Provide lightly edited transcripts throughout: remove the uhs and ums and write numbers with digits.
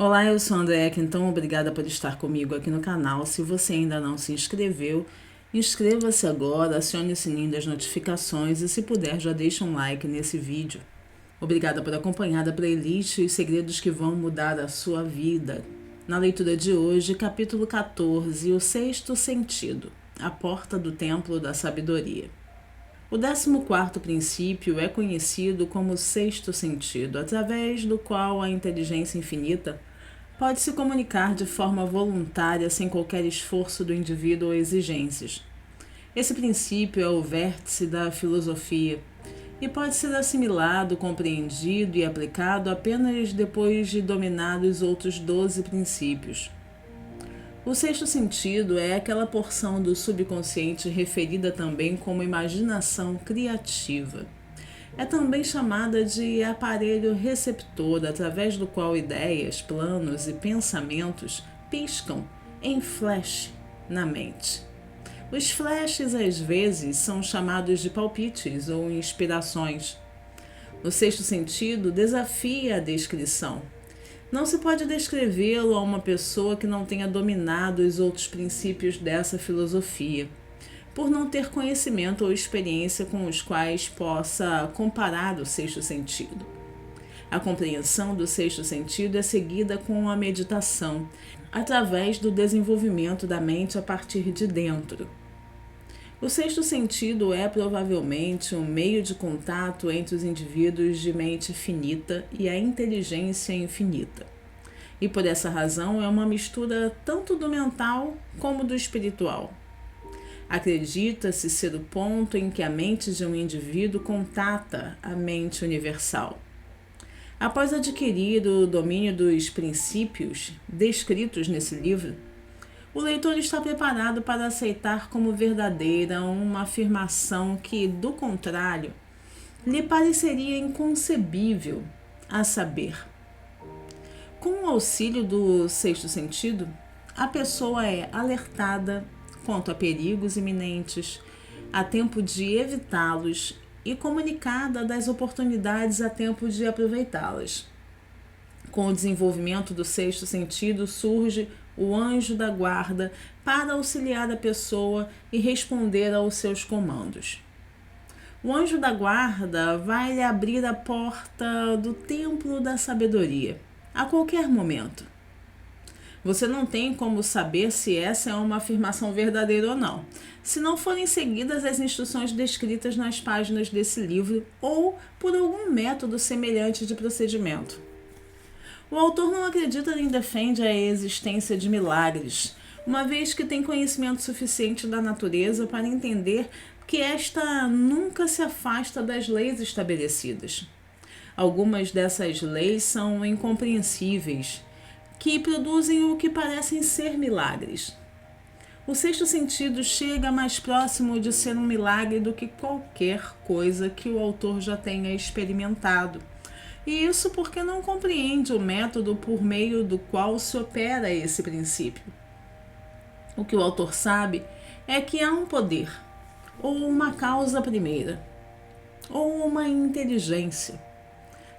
Olá, eu sou a Andréa, então obrigada por estar comigo aqui no canal. Se você ainda não se inscreveu, inscreva-se agora, acione o sininho das notificações e, se puder, já deixe um like nesse vídeo. Obrigada por acompanhar a playlist Os Segredos que Vão Mudar a Sua Vida. Na leitura de hoje, capítulo 14, O Sexto Sentido, a Porta do Templo da Sabedoria. O 14º princípio é conhecido como o sexto sentido, através do qual a inteligência infinita pode se comunicar de forma voluntária sem qualquer esforço do indivíduo ou exigências. Esse princípio é o vértice da filosofia e pode ser assimilado, compreendido e aplicado apenas depois de dominados os outros 12 princípios. O sexto sentido é aquela porção do subconsciente referida também como imaginação criativa. É também chamada de aparelho receptor, através do qual ideias, planos e pensamentos piscam em flash na mente. Os flashes, às vezes, são chamados de palpites ou inspirações. O sexto sentido desafia a descrição. Não se pode descrevê-lo a uma pessoa que não tenha dominado os outros princípios dessa filosofia, por não ter conhecimento ou experiência com os quais possa comparar o sexto sentido. A compreensão do sexto sentido é seguida com a meditação, através do desenvolvimento da mente a partir de dentro. O sexto sentido é provavelmente um meio de contato entre os indivíduos de mente finita e a inteligência infinita. E por essa razão é uma mistura tanto do mental como do espiritual. Acredita-se ser o ponto em que a mente de um indivíduo contata a mente universal. Após adquirir o domínio dos princípios descritos nesse livro, o leitor está preparado para aceitar como verdadeira uma afirmação que, do contrário, lhe pareceria inconcebível, a saber. Com o auxílio do sexto sentido, a pessoa é alertada quanto a perigos iminentes, a tempo de evitá-los e comunicada das oportunidades a tempo de aproveitá-las. Com o desenvolvimento do sexto sentido surge o anjo da guarda para auxiliar a pessoa e responder aos seus comandos. O anjo da guarda vai lhe abrir a porta do templo da sabedoria, a qualquer momento. Você não tem como saber se essa é uma afirmação verdadeira ou não, se não forem seguidas as instruções descritas nas páginas desse livro ou por algum método semelhante de procedimento. O autor não acredita nem defende a existência de milagres, uma vez que tem conhecimento suficiente da natureza para entender que esta nunca se afasta das leis estabelecidas. Algumas dessas leis são incompreensíveis, que produzem o que parecem ser milagres. O sexto sentido chega mais próximo de ser um milagre do que qualquer coisa que o autor já tenha experimentado. E isso porque não compreende o método por meio do qual se opera esse princípio. O que o autor sabe é que há um poder, ou uma causa primeira, ou uma inteligência,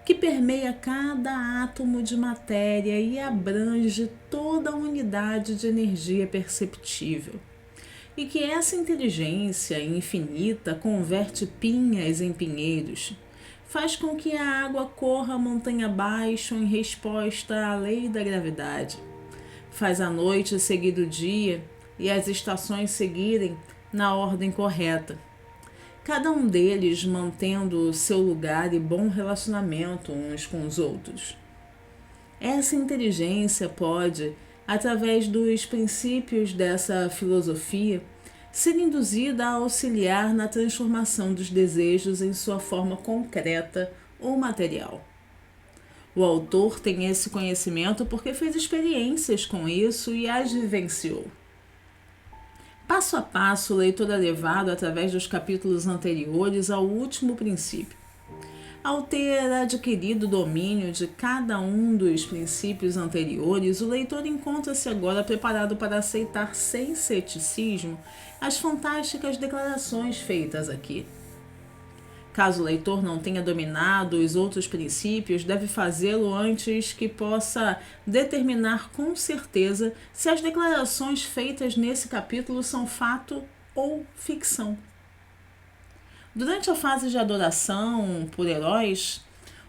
que permeia cada átomo de matéria e abrange toda a unidade de energia perceptível, e que essa inteligência infinita converte pinhas em pinheiros, faz com que a água corra montanha abaixo em resposta à lei da gravidade, faz a noite seguir o dia e as estações seguirem na ordem correta, cada um deles mantendo o seu lugar e bom relacionamento uns com os outros. Essa inteligência pode, através dos princípios dessa filosofia, ser induzida a auxiliar na transformação dos desejos em sua forma concreta ou material. O autor tem esse conhecimento porque fez experiências com isso e as vivenciou. Passo a passo, o leitor é levado através dos capítulos anteriores ao último princípio. Ao ter adquirido o domínio de cada um dos princípios anteriores, o leitor encontra-se agora preparado para aceitar sem ceticismo as fantásticas declarações feitas aqui. Caso o leitor não tenha dominado os outros princípios, deve fazê-lo antes que possa determinar com certeza se as declarações feitas nesse capítulo são fato ou ficção. Durante a fase de adoração por heróis,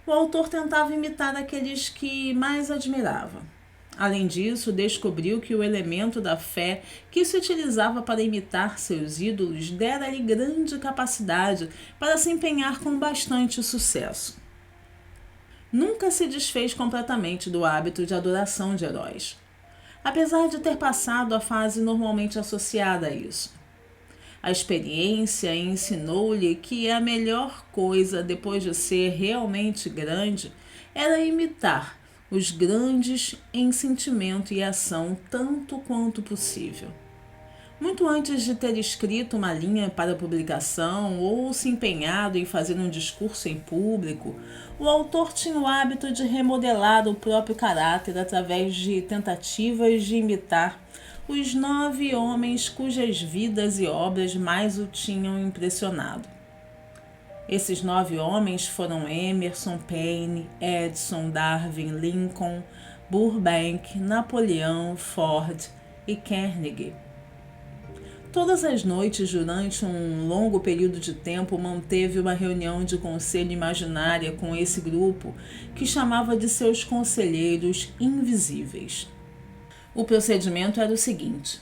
o autor tentava imitar aqueles que mais admirava. Além disso, descobriu que o elemento da fé que se utilizava para imitar seus ídolos dera-lhe grande capacidade para se empenhar com bastante sucesso. Nunca se desfez completamente do hábito de adoração de heróis, apesar de ter passado a fase normalmente associada a isso. A experiência ensinou-lhe que a melhor coisa depois de ser realmente grande era imitar os grandes em sentimento e ação tanto quanto possível. Muito antes de ter escrito uma linha para publicação ou se empenhado em fazer um discurso em público, o autor tinha o hábito de remodelar o próprio caráter através de tentativas de imitar os 9 homens cujas vidas e obras mais o tinham impressionado. Esses 9 homens foram Emerson, Paine, Edison, Darwin, Lincoln, Burbank, Napoleão, Ford e Carnegie. Todas as noites, durante um longo período de tempo, manteve uma reunião de conselho imaginária com esse grupo, que chamava de seus conselheiros invisíveis. O procedimento era o seguinte: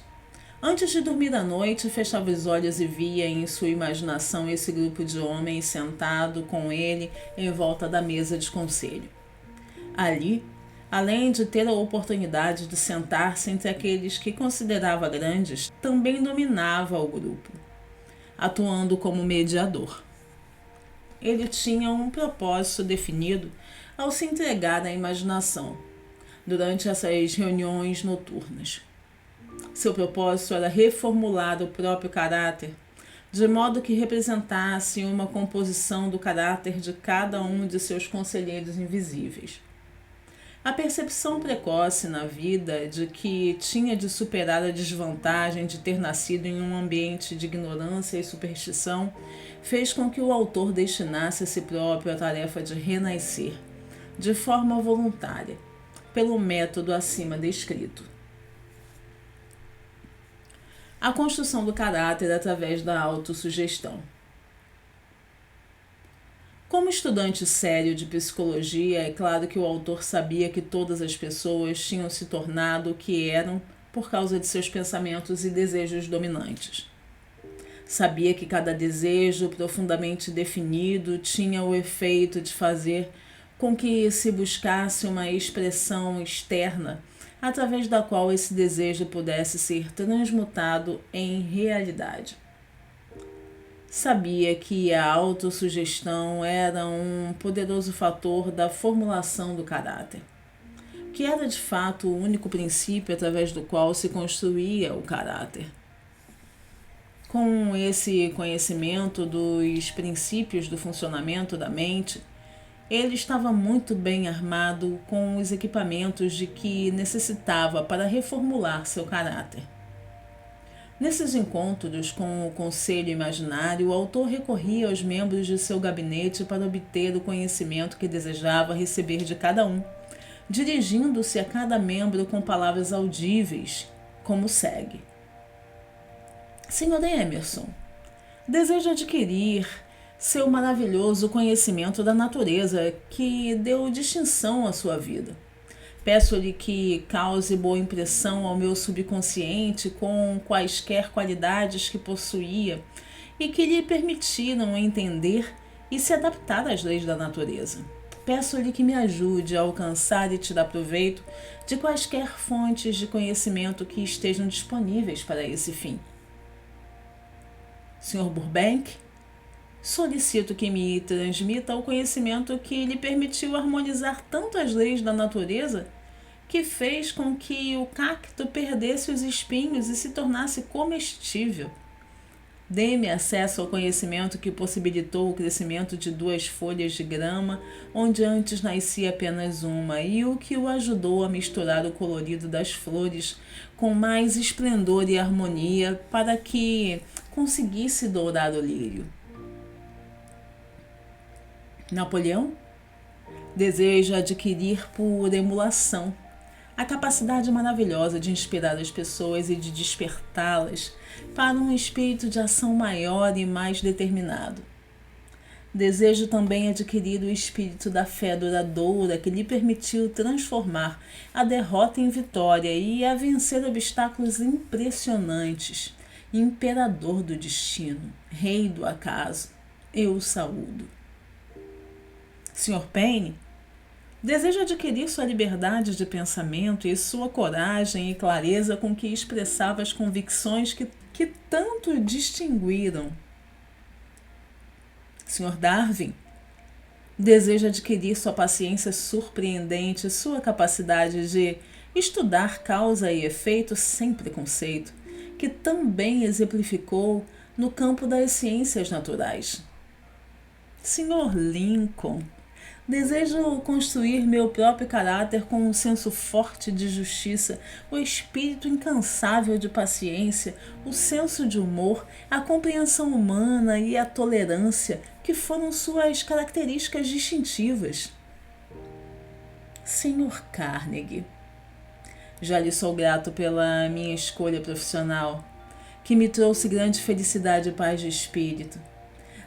antes de dormir à noite, fechava os olhos e via em sua imaginação esse grupo de homens sentado com ele em volta da mesa de conselho. Ali, além de ter a oportunidade de sentar-se entre aqueles que considerava grandes, também dominava o grupo, atuando como mediador. Ele tinha um propósito definido ao se entregar à imaginação durante essas reuniões noturnas. Seu propósito era reformular o próprio caráter, de modo que representasse uma composição do caráter de cada um de seus conselheiros invisíveis. A percepção precoce na vida de que tinha de superar a desvantagem de ter nascido em um ambiente de ignorância e superstição fez com que o autor destinasse a si próprio a tarefa de renascer, de forma voluntária, pelo método acima descrito. A construção do caráter através da autossugestão. Como estudante sério de psicologia, é claro que o autor sabia que todas as pessoas tinham se tornado o que eram por causa de seus pensamentos e desejos dominantes. Sabia que cada desejo profundamente definido tinha o efeito de fazer com que se buscasse uma expressão externa através da qual esse desejo pudesse ser transmutado em realidade. Sabia que a autossugestão era um poderoso fator da formulação do caráter, que era de fato o único princípio através do qual se construía o caráter. Com esse conhecimento dos princípios do funcionamento da mente, ele estava muito bem armado com os equipamentos de que necessitava para reformular seu caráter. Nesses encontros com o conselho imaginário, o autor recorria aos membros de seu gabinete para obter o conhecimento que desejava receber de cada um, dirigindo-se a cada membro com palavras audíveis, como segue: Sr. Emerson, desejo adquirir seu maravilhoso conhecimento da natureza que deu distinção à sua vida. Peço-lhe que cause boa impressão ao meu subconsciente com quaisquer qualidades que possuía e que lhe permitiram entender e se adaptar às leis da natureza. Peço-lhe que me ajude a alcançar e tirar proveito de quaisquer fontes de conhecimento que estejam disponíveis para esse fim. Sr. Burbank, solicito que me transmita o conhecimento que lhe permitiu harmonizar tanto as leis da natureza que fez com que o cacto perdesse os espinhos e se tornasse comestível. Dê-me acesso ao conhecimento que possibilitou o crescimento de 2 folhas de grama, onde antes nascia apenas uma, e o que o ajudou a misturar o colorido das flores com mais esplendor e harmonia para que conseguisse dourar o lírio. Napoleão deseja adquirir por emulação a capacidade maravilhosa de inspirar as pessoas e de despertá-las para um espírito de ação maior e mais determinado. Desejo também adquirir o espírito da fé duradoura que lhe permitiu transformar a derrota em vitória e a vencer obstáculos impressionantes. Imperador do destino, rei do acaso, eu o saúdo. Sr. Payne deseja adquirir sua liberdade de pensamento e sua coragem e clareza com que expressava as convicções que tanto o distinguiram. Sr. Darwin deseja adquirir sua paciência surpreendente e sua capacidade de estudar causa e efeito sem preconceito, que também exemplificou no campo das ciências naturais. Sr. Lincoln, desejo construir meu próprio caráter com um senso forte de justiça, o espírito incansável de paciência, o senso de humor, a compreensão humana e a tolerância, que foram suas características distintivas. Sr. Carnegie, já lhe sou grato pela minha escolha profissional, que me trouxe grande felicidade e paz de espírito.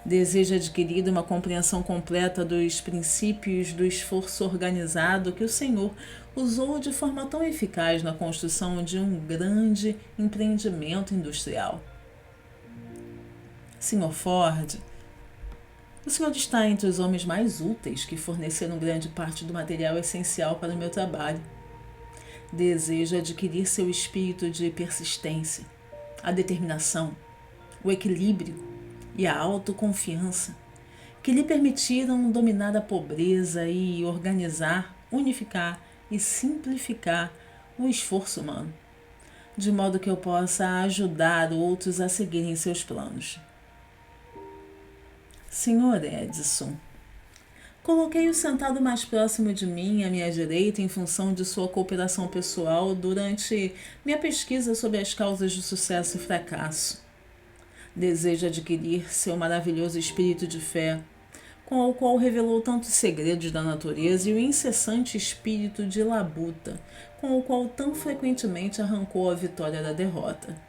Deseja adquirir uma compreensão completa dos princípios do esforço organizado que o Senhor usou de forma tão eficaz na construção de um grande empreendimento industrial. Sr. Ford, o senhor está entre os homens mais úteis que forneceram grande parte do material essencial para o meu trabalho. Desejo adquirir seu espírito de persistência, a determinação, o equilíbrio e a autoconfiança que lhe permitiram dominar a pobreza e organizar, unificar e simplificar o esforço humano, de modo que eu possa ajudar outros a seguirem seus planos. Sr. Edison, coloquei-o sentado mais próximo de mim, à minha direita, em função de sua cooperação pessoal durante minha pesquisa sobre as causas de sucesso e fracasso. Deseja adquirir seu maravilhoso espírito de fé, com o qual revelou tantos segredos da natureza, e o incessante espírito de labuta, com o qual tão frequentemente arrancou a vitória da derrota.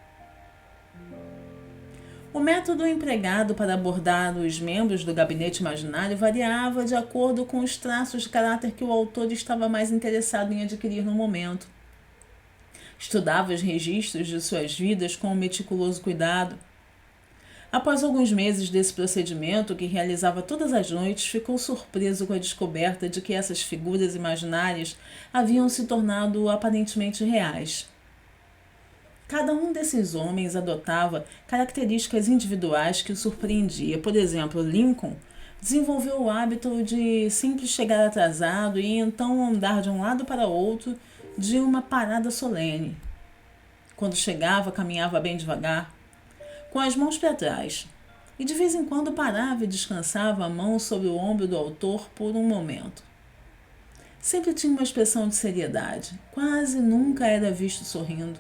O método empregado para abordar os membros do gabinete imaginário variava de acordo com os traços de caráter que o autor estava mais interessado em adquirir no momento. Estudava os registros de suas vidas com um meticuloso cuidado. Após alguns meses desse procedimento, que realizava todas as noites, ficou surpreso com a descoberta de que essas figuras imaginárias haviam se tornado aparentemente reais. Cada um desses homens adotava características individuais que o surpreendia. Por exemplo, Lincoln desenvolveu o hábito de sempre chegar atrasado e então andar de um lado para outro de uma parada solene. Quando chegava, caminhava bem devagar, com as mãos para trás, e de vez em quando parava e descansava a mão sobre o ombro do autor por um momento. Sempre tinha uma expressão de seriedade, quase nunca era visto sorrindo.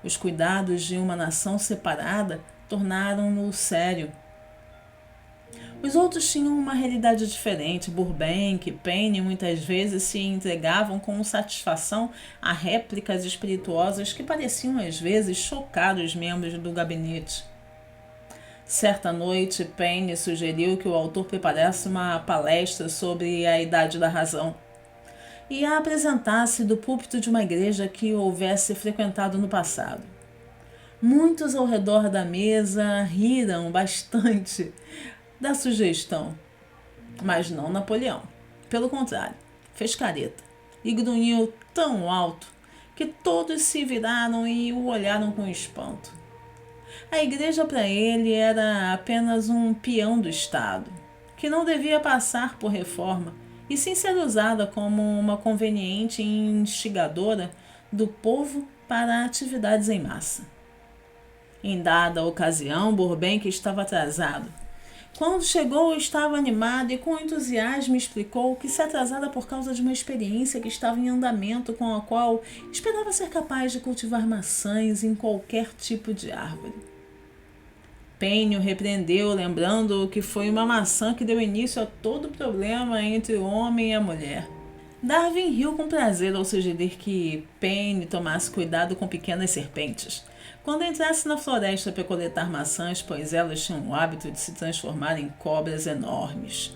Os cuidados de uma nação separada tornaram-no sério. Os outros tinham uma realidade diferente. Burbank e Payne muitas vezes se entregavam com satisfação a réplicas espirituosas que pareciam às vezes chocar os membros do gabinete. Certa noite, Payne sugeriu que o autor preparasse uma palestra sobre a idade da razão e a apresentasse do púlpito de uma igreja que houvesse frequentado no passado. Muitos ao redor da mesa riram bastante da sugestão, mas não Napoleão. Pelo contrário, fez careta e grunhiu tão alto que todos se viraram e o olharam com espanto. A igreja para ele era apenas um peão do Estado, que não devia passar por reforma e sim ser usada como uma conveniente instigadora do povo para atividades em massa. Em dada ocasião, Burbank estava atrasado. Quando chegou, estava animado e com entusiasmo explicou que se atrasara por causa de uma experiência que estava em andamento, com a qual esperava ser capaz de cultivar maçãs em qualquer tipo de árvore. Penny o repreendeu, lembrando que foi uma maçã que deu início a todo o problema entre o homem e a mulher. Darwin riu com prazer ao sugerir que Penny tomasse cuidado com pequenas serpentes quando entrasse na floresta para coletar maçãs, pois elas tinham o hábito de se transformar em cobras enormes.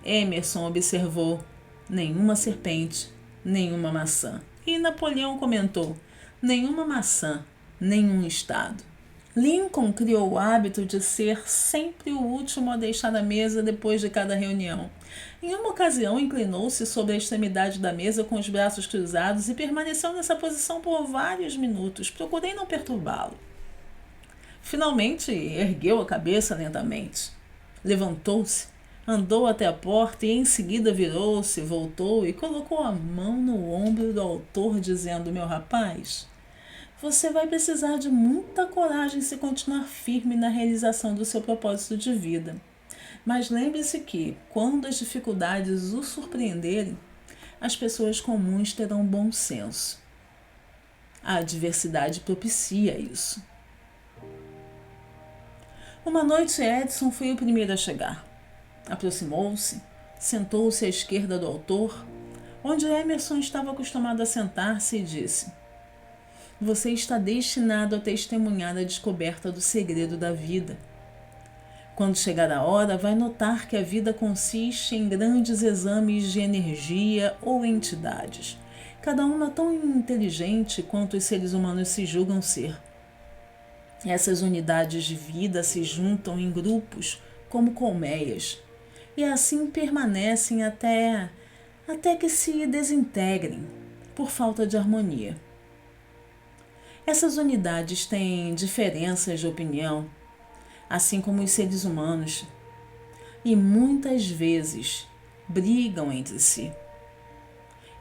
Emerson observou: nenhuma serpente, nenhuma maçã. E Napoleão comentou: nenhuma maçã, nenhum estado. Lincoln criou o hábito de ser sempre o último a deixar a mesa depois de cada reunião. Em uma ocasião, inclinou-se sobre a extremidade da mesa com os braços cruzados e permaneceu nessa posição por vários minutos. Procurei não perturbá-lo. Finalmente, ergueu a cabeça lentamente. Levantou-se, andou até a porta e em seguida virou-se, voltou e colocou a mão no ombro do autor, dizendo: meu rapaz, você vai precisar de muita coragem se continuar firme na realização do seu propósito de vida. Mas lembre-se que, quando as dificuldades o surpreenderem, as pessoas comuns terão bom senso. A adversidade propicia isso. Uma noite, Edison foi o primeiro a chegar. Aproximou-se, sentou-se à esquerda do autor, onde Emerson estava acostumado a sentar-se, e disse: você está destinado a testemunhar a descoberta do segredo da vida. Quando chegar a hora, vai notar que a vida consiste em grandes exames de energia ou entidades, cada uma tão inteligente quanto os seres humanos se julgam ser. Essas unidades de vida se juntam em grupos como colmeias e assim permanecem até que se desintegrem por falta de harmonia. Essas unidades têm diferenças de opinião, assim como os seres humanos, e muitas vezes brigam entre si.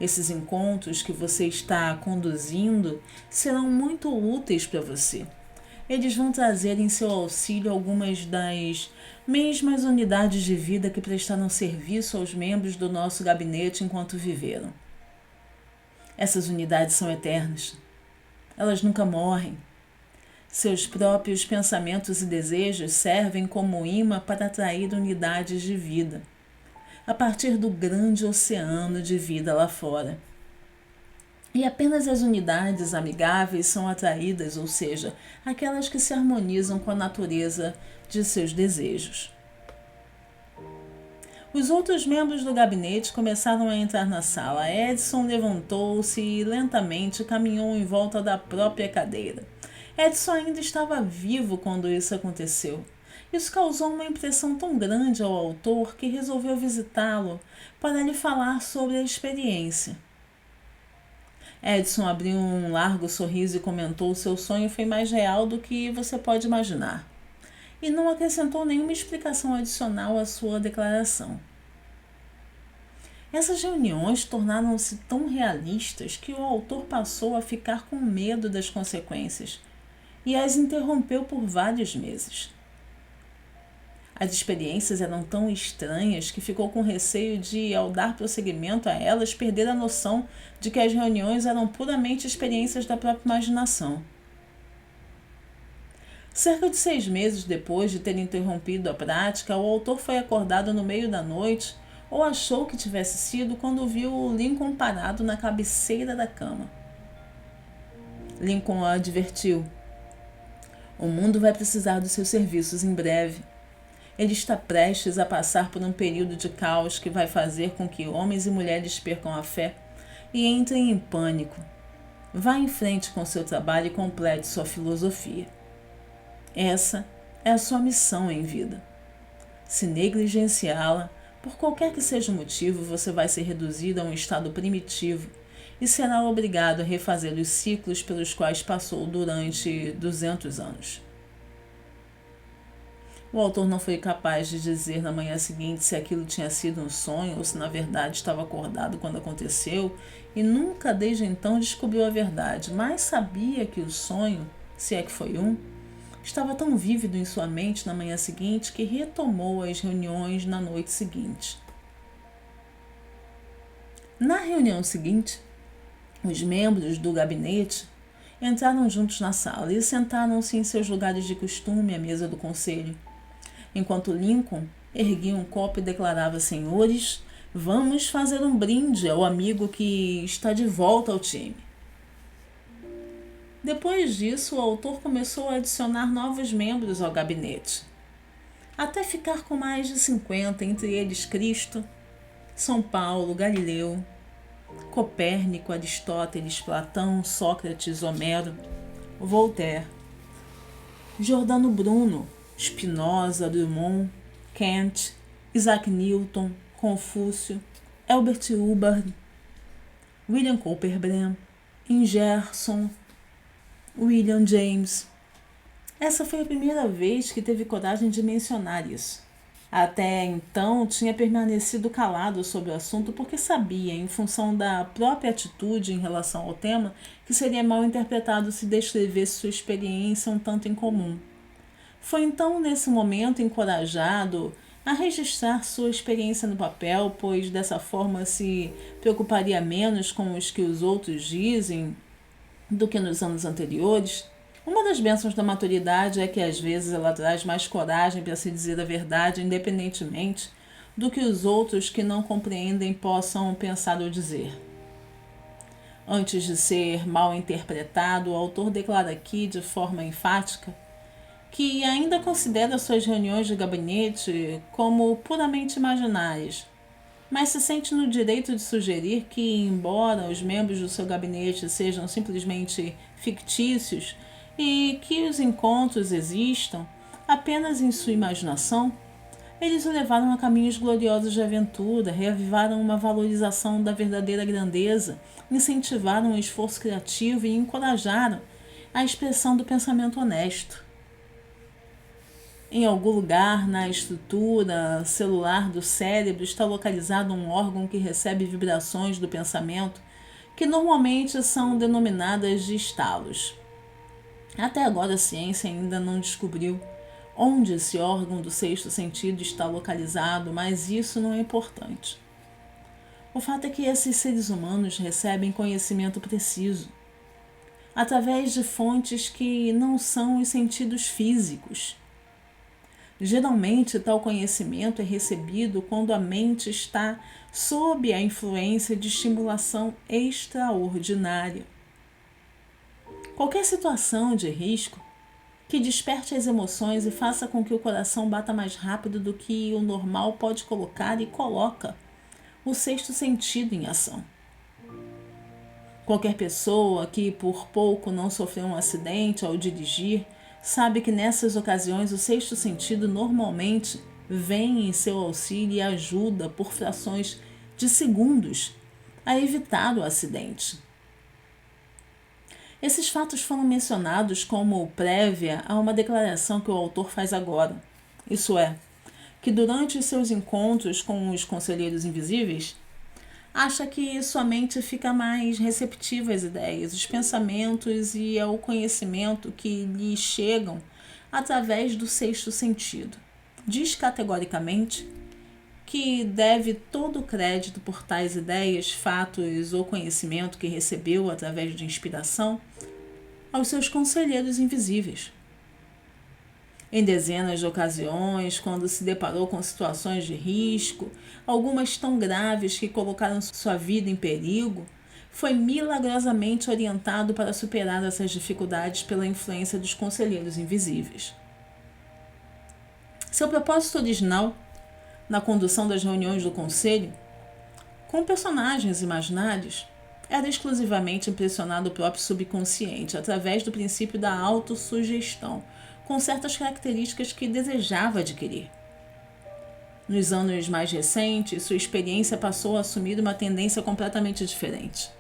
Esses encontros que você está conduzindo serão muito úteis para você. Eles vão trazer em seu auxílio algumas das mesmas unidades de vida que prestaram serviço aos membros do nosso gabinete enquanto viveram. Essas unidades são eternas. Elas nunca morrem. Seus próprios pensamentos e desejos servem como imã para atrair unidades de vida, a partir do grande oceano de vida lá fora. E apenas as unidades amigáveis são atraídas, ou seja, aquelas que se harmonizam com a natureza de seus desejos. Os outros membros do gabinete começaram a entrar na sala. Edison levantou-se e lentamente caminhou em volta da própria cadeira. Edison ainda estava vivo quando isso aconteceu. Isso causou uma impressão tão grande ao autor que resolveu visitá-lo para lhe falar sobre a experiência. Edison abriu um largo sorriso e comentou: seu sonho foi mais real do que você pode imaginar. E não acrescentou nenhuma explicação adicional à sua declaração. Essas reuniões tornaram-se tão realistas que o autor passou a ficar com medo das consequências e as interrompeu por vários meses. As experiências eram tão estranhas que ficou com receio de, ao dar prosseguimento a elas, perder a noção de que as reuniões eram puramente experiências da própria imaginação. Cerca de 6 meses depois de ter interrompido a prática, o autor foi acordado no meio da noite, ou achou que tivesse sido, quando viu Lincoln parado na cabeceira da cama. Lincoln o advertiu: o mundo vai precisar dos seus serviços em breve. Ele está prestes a passar por um período de caos que vai fazer com que homens e mulheres percam a fé e entrem em pânico. Vá em frente com seu trabalho e complete sua filosofia. Essa é a sua missão em vida. Se negligenciá-la, por qualquer que seja o motivo, você vai ser reduzido a um estado primitivo e será obrigado a refazer os ciclos pelos quais passou durante 200 anos. O autor não foi capaz de dizer na manhã seguinte se aquilo tinha sido um sonho ou se na verdade estava acordado quando aconteceu, e nunca desde então descobriu a verdade, mas sabia que o sonho, se é que foi um, estava tão vívido em sua mente na manhã seguinte que retomou as reuniões na noite seguinte. Na reunião seguinte, os membros do gabinete Entraram juntos na sala e sentaram-se em seus lugares de costume à mesa do conselho, enquanto Lincoln erguia um copo e declarava: senhores, vamos fazer um brinde ao amigo que está de volta ao time. Depois disso, o autor começou a adicionar novos membros ao gabinete, até ficar com mais de 50, entre eles Cristo, São Paulo, Galileu, Copérnico, Aristóteles, Platão, Sócrates, Homero, Voltaire, Giordano Bruno, Spinoza, Drummond, Kant, Isaac Newton, Confúcio, Albert Hubbard, William Cowper Brem, Ingerson, William James. Essa foi a primeira vez que teve coragem de mencionar isso. Até então tinha permanecido calado sobre o assunto porque sabia, em função da própria atitude em relação ao tema, que seria mal interpretado se descrevesse sua experiência um tanto incomum. Foi então, nesse momento, encorajado a registrar sua experiência no papel, pois dessa forma se preocuparia menos com os que os outros dizem do que nos anos anteriores. Uma das bênçãos da maturidade é que às vezes ela traz mais coragem para se dizer a verdade independentemente do que os outros que não compreendem possam pensar ou dizer. Antes de ser mal interpretado, o autor declara aqui de forma enfática que ainda considera suas reuniões de gabinete como puramente imaginárias, mas se sente no direito de sugerir que, embora os membros do seu gabinete sejam simplesmente fictícios e que os encontros existam apenas em sua imaginação, eles o levaram a caminhos gloriosos de aventura, reavivaram uma valorização da verdadeira grandeza, incentivaram o esforço criativo e encorajaram a expressão do pensamento honesto. Em algum lugar na estrutura celular do cérebro está localizado um órgão que recebe vibrações do pensamento, que normalmente são denominadas de estalos. Até agora a ciência ainda não descobriu onde esse órgão do sexto sentido está localizado, mas isso não é importante. O fato é que esses seres humanos recebem conhecimento preciso, através de fontes que não são os sentidos físicos. Geralmente, tal conhecimento é recebido quando a mente está sob a influência de estimulação extraordinária. Qualquer situação de risco que desperte as emoções e faça com que o coração bata mais rápido do que o normal pode colocar e coloca o sexto sentido em ação. Qualquer pessoa que por pouco não sofreu um acidente ao dirigir sabe que nessas ocasiões o sexto sentido normalmente vem em seu auxílio e ajuda por frações de segundos a evitar o acidente. Esses fatos foram mencionados como prévia a uma declaração que o autor faz agora, isso é, que durante os seus encontros com os conselheiros invisíveis, acha que sua mente fica mais receptiva às ideias, os pensamentos e ao conhecimento que lhe chegam através do sexto sentido. Diz categoricamente que deve todo o crédito por tais ideias, fatos ou conhecimento que recebeu através de inspiração aos seus conselheiros invisíveis. Em dezenas de ocasiões, quando se deparou com situações de risco, algumas tão graves que colocaram sua vida em perigo, foi milagrosamente orientado para superar essas dificuldades pela influência dos conselheiros invisíveis. Seu propósito original, na condução das reuniões do conselho, com personagens imaginários, era exclusivamente impressionar o próprio subconsciente através do princípio da autossugestão, com certas características que desejava adquirir. Nos anos mais recentes, sua experiência passou a assumir uma tendência completamente diferente.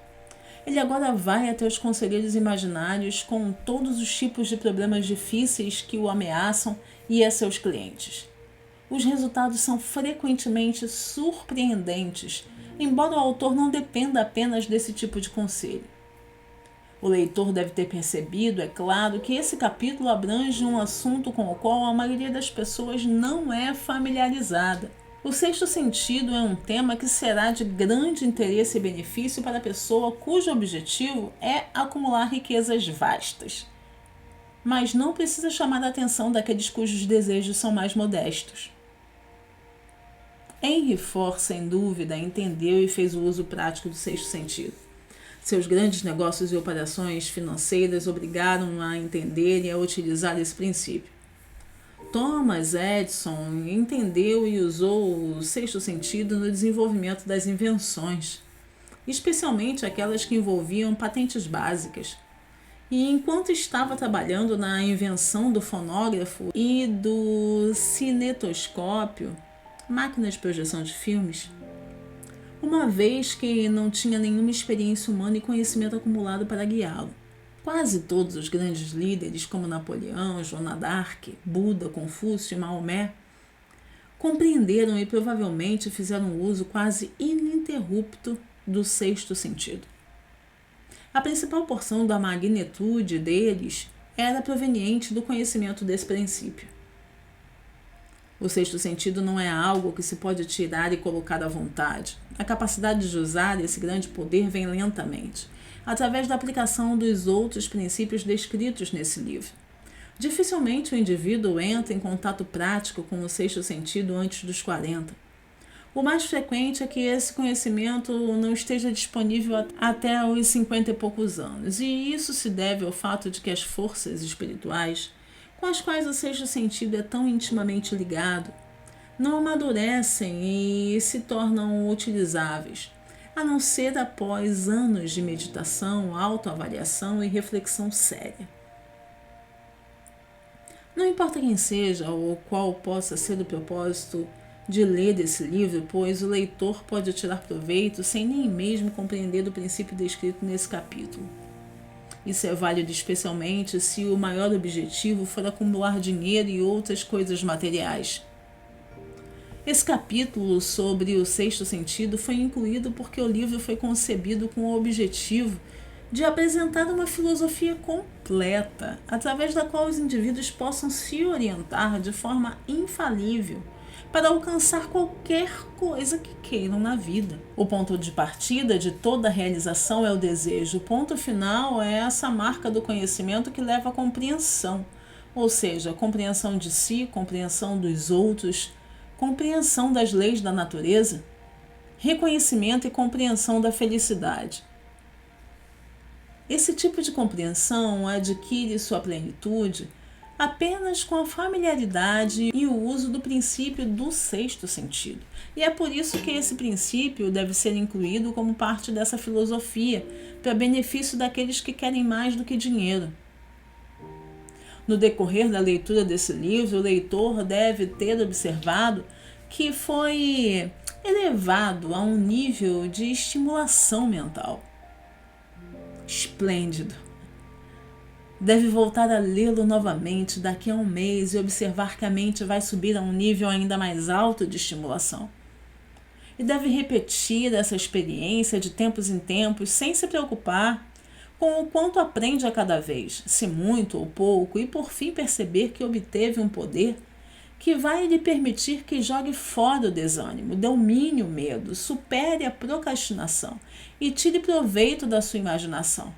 Ele agora vai até os conselheiros imaginários com todos os tipos de problemas difíceis que o ameaçam e a seus clientes. Os resultados são frequentemente surpreendentes, embora o autor não dependa apenas desse tipo de conselho. O leitor deve ter percebido, é claro, que esse capítulo abrange um assunto com o qual a maioria das pessoas não é familiarizada. O sexto sentido é um tema que será de grande interesse e benefício para a pessoa cujo objetivo é acumular riquezas vastas, mas não precisa chamar a atenção daqueles cujos desejos são mais modestos. Henry Ford, sem dúvida, entendeu e fez o uso prático do sexto sentido. Seus grandes negócios e operações financeiras obrigaram-no a entender e a utilizar esse princípio. Thomas Edison entendeu e usou o sexto sentido no desenvolvimento das invenções, especialmente aquelas que envolviam patentes básicas. E enquanto estava trabalhando na invenção do fonógrafo e do cinetoscópio, máquina de projeção de filmes, uma vez que não tinha nenhuma experiência humana e conhecimento acumulado para guiá-lo. Quase todos os grandes líderes, como Napoleão, Joana d'Arc, Buda, Confúcio e Maomé, compreenderam e provavelmente fizeram uso quase ininterrupto do sexto sentido. A principal porção da magnitude deles era proveniente do conhecimento desse princípio. O sexto sentido não é algo que se pode tirar e colocar à vontade. A capacidade de usar esse grande poder vem lentamente, através da aplicação dos outros princípios descritos nesse livro. Dificilmente o indivíduo entra em contato prático com o sexto sentido antes dos 40. O mais frequente é que esse conhecimento não esteja disponível até os 50 e poucos anos, e isso se deve ao fato de que as forças espirituais, com as quais o sexto sentido é tão intimamente ligado, não amadurecem e se tornam utilizáveis, a não ser após anos de meditação, autoavaliação e reflexão séria. Não importa quem seja ou qual possa ser o propósito de ler esse livro, pois o leitor pode tirar proveito sem nem mesmo compreender o princípio descrito nesse capítulo. Isso é válido especialmente se o maior objetivo for acumular dinheiro e outras coisas materiais. Esse capítulo sobre o sexto sentido foi incluído porque o livro foi concebido com o objetivo de apresentar uma filosofia completa, através da qual os indivíduos possam se orientar de forma infalível para alcançar qualquer coisa que queiram na vida. O ponto de partida de toda realização é o desejo. O ponto final é essa marca do conhecimento que leva à compreensão, ou seja, a compreensão de si, compreensão dos outros, compreensão das leis da natureza, reconhecimento e compreensão da felicidade. Esse tipo de compreensão adquire sua plenitude apenas com a familiaridade e o uso do princípio do sexto sentido. E é por isso que esse princípio deve ser incluído como parte dessa filosofia, para benefício daqueles que querem mais do que dinheiro. No decorrer da leitura desse livro, o leitor deve ter observado que foi elevado a um nível de estimulação mental. Esplêndido! Deve voltar a lê-lo novamente daqui a um mês e observar que a mente vai subir a um nível ainda mais alto de estimulação. E deve repetir essa experiência de tempos em tempos, sem se preocupar com o quanto aprende a cada vez, se muito ou pouco, e por fim perceber que obteve um poder que vai lhe permitir que jogue fora o desânimo, domine o medo, supere a procrastinação e tire proveito da sua imaginação.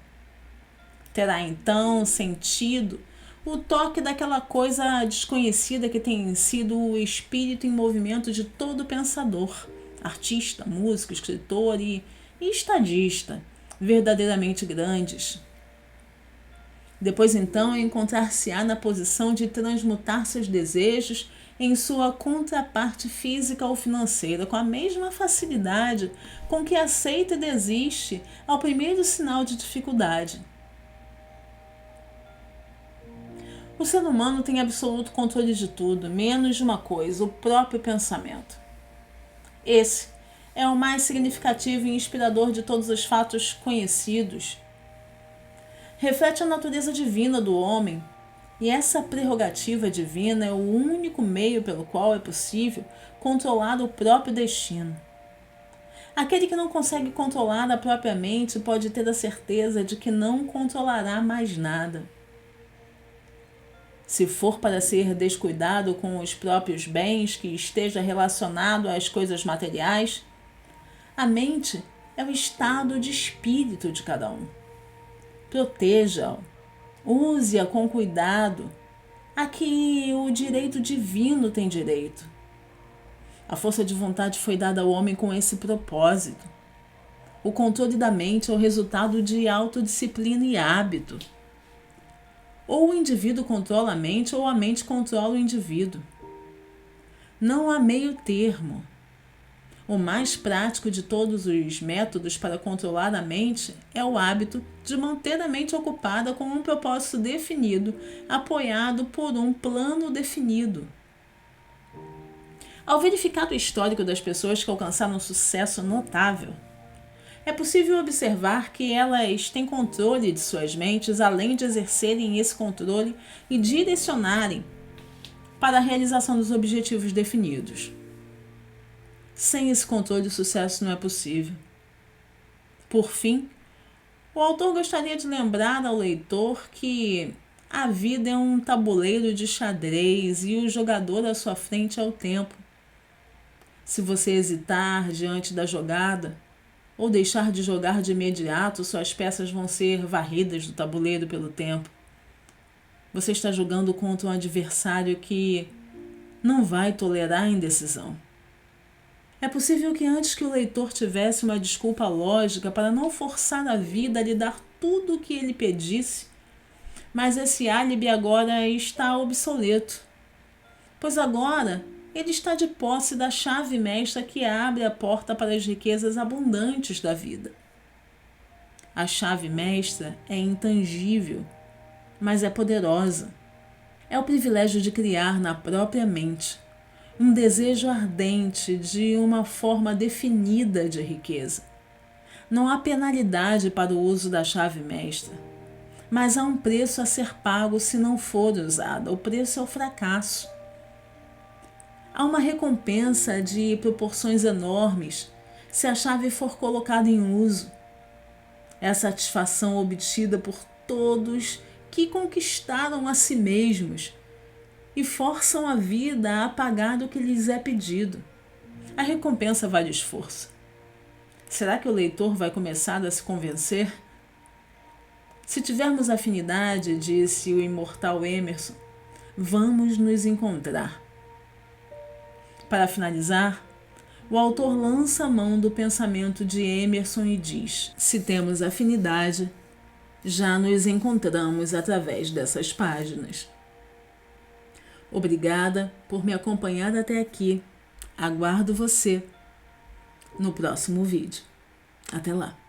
Terá então sentido o toque daquela coisa desconhecida que tem sido o espírito em movimento de todo pensador, artista, músico, escritor e estadista, verdadeiramente grandes. Depois então encontrar-se-á na posição de transmutar seus desejos em sua contraparte física ou financeira, com a mesma facilidade com que aceita e desiste ao primeiro sinal de dificuldade. O ser humano tem absoluto controle de tudo, menos de uma coisa, o próprio pensamento. Esse é o mais significativo e inspirador de todos os fatos conhecidos. Reflete a natureza divina do homem, e essa prerrogativa divina é o único meio pelo qual é possível controlar o próprio destino. Aquele que não consegue controlar a própria mente pode ter a certeza de que não controlará mais nada. Se for para ser descuidado com os próprios bens que esteja relacionado às coisas materiais, a mente é o estado de espírito de cada um. Proteja-o, use-a com cuidado, a que o direito divino tem direito. A força de vontade foi dada ao homem com esse propósito. O controle da mente é o resultado de autodisciplina e hábito. Ou o indivíduo controla a mente, ou a mente controla o indivíduo. Não há meio termo. O mais prático de todos os métodos para controlar a mente é o hábito de manter a mente ocupada com um propósito definido, apoiado por um plano definido. Ao verificar o histórico das pessoas que alcançaram um sucesso notável, é possível observar que elas têm controle de suas mentes, além de exercerem esse controle e direcionarem para a realização dos objetivos definidos. Sem esse controle, o sucesso não é possível. Por fim, o autor gostaria de lembrar ao leitor que a vida é um tabuleiro de xadrez e o jogador à sua frente é o tempo. Se você hesitar diante da jogada ou deixar de jogar de imediato, suas peças vão ser varridas do tabuleiro pelo tempo. Você está jogando contra um adversário que não vai tolerar a indecisão. É possível que antes que o leitor tivesse uma desculpa lógica para não forçar a vida a lhe dar tudo o que ele pedisse, mas esse álibi agora está obsoleto, pois agora ele está de posse da chave mestra que abre a porta para as riquezas abundantes da vida. A chave mestra é intangível, mas é poderosa. É o privilégio de criar na própria mente um desejo ardente de uma forma definida de riqueza. Não há penalidade para o uso da chave mestra, mas há um preço a ser pago se não for usada. O preço é o fracasso. Há uma recompensa de proporções enormes se a chave for colocada em uso. É a satisfação obtida por todos que conquistaram a si mesmos e forçam a vida a pagar o que lhes é pedido. A recompensa vale o esforço. Será que o leitor vai começar a se convencer? Se tivermos afinidade, disse o imortal Emerson, vamos nos encontrar. Para finalizar, o autor lança a mão do pensamento de Emerson e diz: se temos afinidade, já nos encontramos através dessas páginas. Obrigada por me acompanhar até aqui. Aguardo você no próximo vídeo. Até lá!